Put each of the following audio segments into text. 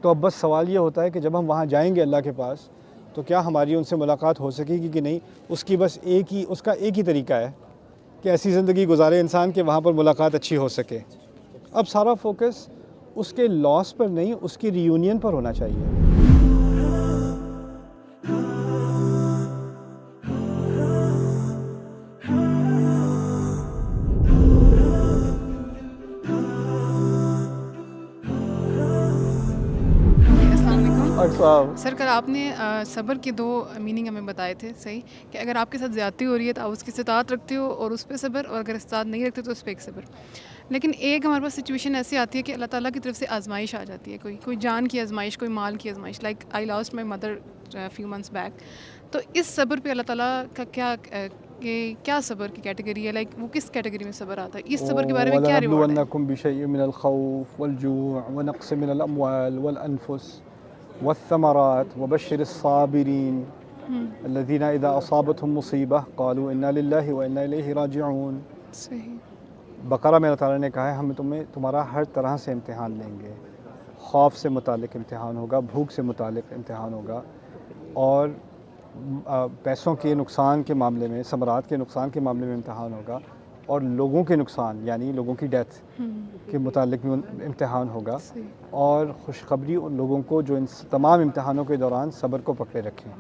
تو اب بس سوال یہ ہوتا ہے کہ جب ہم وہاں جائیں گے اللہ کے پاس تو کیا ہماری ان سے ملاقات ہو سکے گی کہ نہیں. اس کی بس اس کا ایک ہی طریقہ ہے کہ ایسی زندگی گزارے انسان کہ وہاں پر ملاقات اچھی ہو سکے. اب سارا فوکس اس کے لاس پر نہیں، اس کی ری یونین پر ہونا چاہیے. سر کل آپ نے صبر کے 2 میننگ ہمیں بتائے تھے، صحیح، کہ اگر آپ کے ساتھ زیادتی ہو رہی ہے تو آپ اس کی استطاعت رکھتے ہو اور اس پہ صبر، اور اگر استطاعت نہیں رکھتے تو اس پہ ایک صبر. لیکن ایک ہمارے پاس سچویشن ایسی آتی ہے کہ اللہ تعالیٰ کی طرف سے آزمائش آ جاتی ہے، کوئی جان کی آزمائش، کوئی مال کی آزمائش. Like I last my mother few months back. تو اس صبر پہ اللہ تعالیٰ کا کیا صبر کی کیٹیگری ہے؟ لائک وہ کس کیٹیگری میں صبر آتا ہے؟ اس صبر کے بارے میں کیا ریوارڈ ہے؟ وَلَنَبْلُوَنَّكُمْ بِشَيْءٍ مِّنَ الْخَوْفِ وَالْجُوعِ وَنَقْصٍ مِّنَ الْأَمْوَالِ وَالْأَنفُسِ وَالثَّمَرَاتِ وَبَشِّرِ الصَّابِرِينَ الَّذِينَ إِذَا أَصَابَتْهُم مُّصِيبَةٌ قَالُوا إِنَّا لِلَّهِ وَإِنَّا إِلَيْهِ راجعون. صحیح. بقرہ میں اللہ تعالیٰ نے کہا ہے ہم تمہارا ہر طرح سے امتحان لیں گے. خوف سے متعلق امتحان ہوگا، بھوک سے متعلق امتحان ہوگا، اور پیسوں کے نقصان کے معاملے میں، ثمرات کے نقصان کے معاملے میں امتحان ہوگا، اور لوگوں کے نقصان یعنی لوگوں کی ڈیتھ کے متعلق بھی امتحان ہوگا. اور خوشخبری ان لوگوں کو جو ان تمام امتحانوں کے دوران صبر کو پکڑے رکھیں.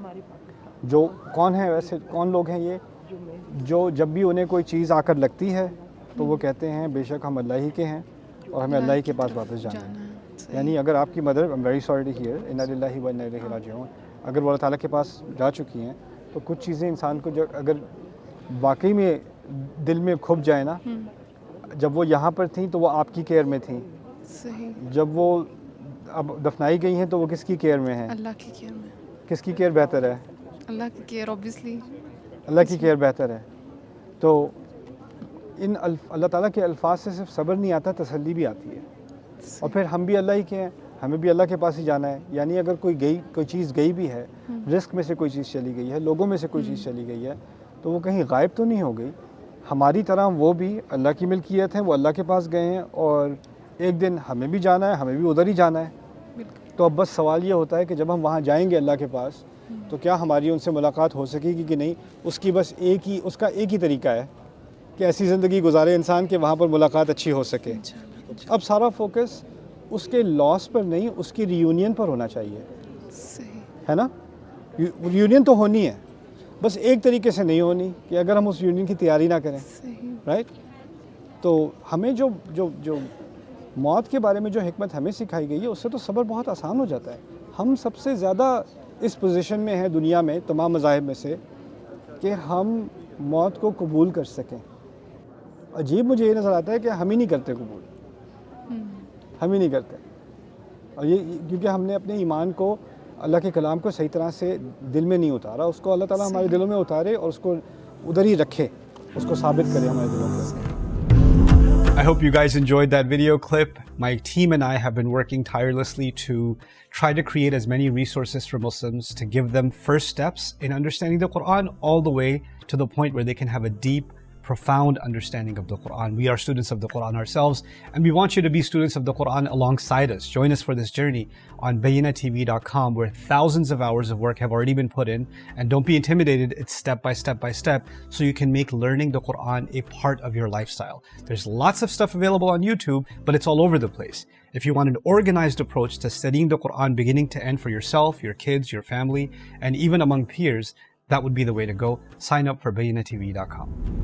جو کون ہیں ویسے کون لوگ ہیں یہ؟ جو جب بھی انہیں کوئی چیز آ کر لگتی ہے تو وہ کہتے ہیں بے شک ہم اللہ ہی کے ہیں اور ہمیں اللہ ہی کے پاس واپس جانا ہے. یعنی اگر آپ کی mother I'm very sorry to hear اِنَّا لِلَّهِ وَإِنَّا إِلَيْهِ راجعون، اگر وہ اللہ تعالیٰ کے پاس جا چکی ہیں تو کچھ چیزیں انسان کو اگر واقعی میں دل میں کھپ جائے نا، جب وہ یہاں پر تھیں تو وہ آپ کی کیئر میں تھیں، جب وہ اب دفنائی گئی ہیں تو وہ کس کی کیئر میں ہیں؟ اللہ کی کیئر میں. کس کی کیئر بہتر ہے؟ اللہ کی کیئر اوبویسلی. اللہ کی کیئر بہتر ہے. تو ان اللہ تعالیٰ کے الفاظ سے صرف صبر نہیں آتا، تسلی بھی آتی ہے. اور پھر ہم بھی اللہ ہی کے ہیں، ہمیں بھی اللہ کے پاس ہی جانا ہے. یعنی اگر کوئی چیز گئی بھی ہے، رزق میں سے کوئی چیز چلی گئی ہے، لوگوں میں سے کوئی چیز چلی گئی ہے، تو وہ کہیں غائب تو نہیں ہو گئی. ہماری طرح وہ بھی اللہ کی ملکیت ہے، وہ اللہ کے پاس گئے ہیں، اور ایک دن ہمیں بھی جانا ہے، ہمیں بھی ادھر ہی جانا ہے. تو اب بس سوال یہ ہوتا ہے کہ جب ہم وہاں جائیں گے اللہ کے پاس تو کیا ہماری ان سے ملاقات ہو سکے گی کہ نہیں. اس کی بس اس کا ایک ہی طریقہ ہے کہ ایسی زندگی گزارے انسان کہ وہاں پر ملاقات اچھی ہو سکے. اب سارا فوکس اس کے لاس پر نہیں، اس کی ری یونین پر ہونا چاہیے، ہے نا. ری یونین تو ہونی ہے، بس ایک طریقے سے نہیں ہونی کہ اگر ہم اس یونین کی تیاری نہ کریں، رائٹ. تو ہمیں جو موت کے بارے میں جو حکمت ہمیں سکھائی گئی ہے اس سے تو صبر بہت آسان ہو جاتا ہے. ہم سب سے زیادہ اس پوزیشن میں ہیں دنیا میں تمام مذاہب میں سے کہ ہم موت کو قبول کر سکیں. عجیب مجھے یہ نظر آتا ہے کہ ہم ہی نہیں کرتے قبول، ہم ہی نہیں کرتے. اور یہ کیونکہ ہم نے اپنے ایمان کو، اللہ کے کلام کو صحیح طرح سے دل میں نہیں اتارا. اس کو اللہ تعالیٰ ہمارے دلوں میں اتارے اور اس کو ادھر ہی رکھے، اس کو ثابت کرے ہمارے دلوں میں. I hope you guys enjoyed that video clip. My team and I have been working tirelessly to try to create as many resources for Muslims to give them first steps in understanding the Quran all the way to the point where they can have a deep, profound understanding of the Quran. We are students of the Quran ourselves, and we want you to be students of the Quran alongside us. Join us for this journey on BayyinaTV.com, where thousands of hours of work have already been put in. And don't be intimidated, it's step by step by step, so you can make learning the Quran a part of your lifestyle. There's lots of stuff available on YouTube, but it's all over the place. If you want an organized approach to studying the Quran beginning to end for yourself, your kids, your family, and even among peers, that would be the way to go. Sign up for BayyinaTV.com.